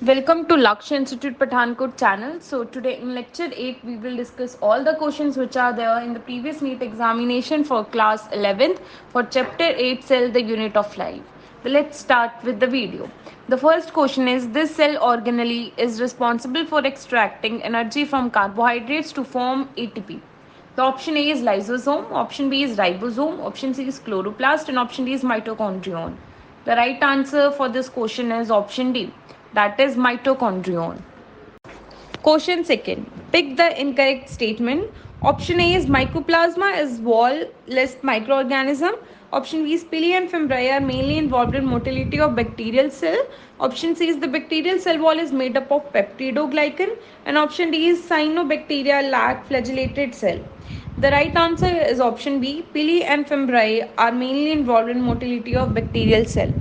Welcome to Lakshya Institute Pathankot channel. So today in lecture 8 we will discuss all the questions which are there in the previous NEET examination for class 11th for chapter 8 cell the unit of life. So let's start with the video. The first question is this cell organelle is responsible for extracting energy from carbohydrates to form ATP. The option A is lysosome, option B is ribosome, option C is chloroplast and option D is mitochondrion. The right answer for this question is option D, that is mitochondrion. Question second. Pick the incorrect statement. Option A is mycoplasma is wall-less microorganism. Option B is pili and fimbriae are mainly involved in motility of bacterial cell. Option C is the bacterial cell wall is made up of peptidoglycan. And option D is cyanobacteria lack flagellated cell. The right answer is option B. Pili and fimbriae are mainly involved in motility of bacterial cell.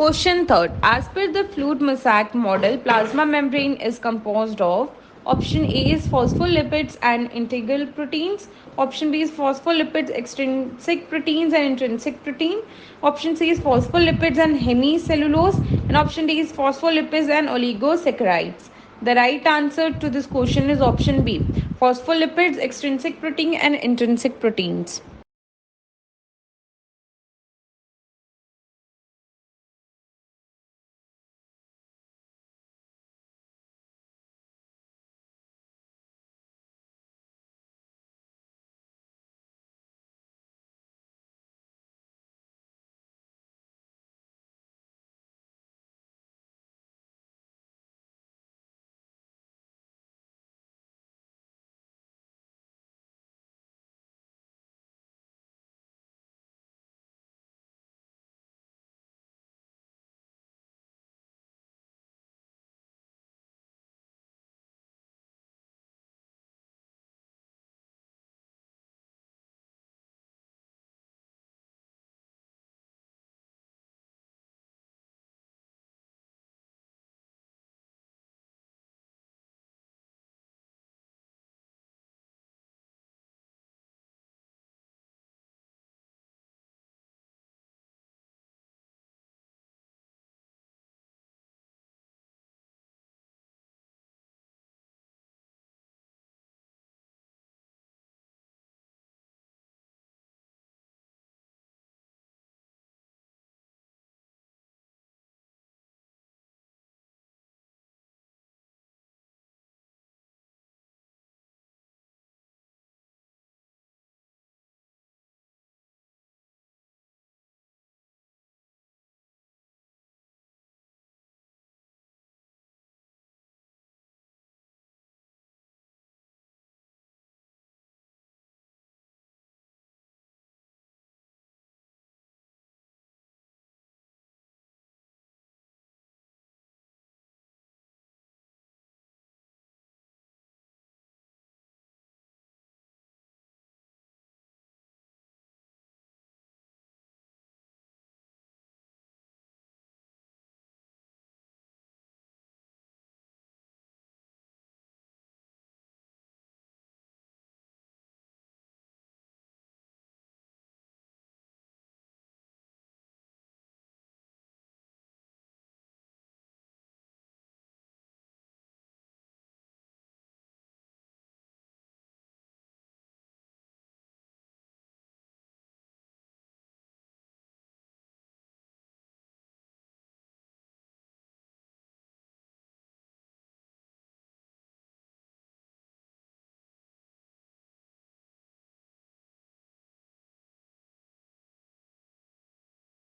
Question third. As per the fluid mosaic model, plasma membrane is composed of option A is phospholipids and integral proteins. Option B is phospholipids, extrinsic proteins and intrinsic protein. Option C is phospholipids and hemicellulose. And option D is phospholipids and oligosaccharides. The right answer to this question is option B. Phospholipids, extrinsic protein and intrinsic proteins.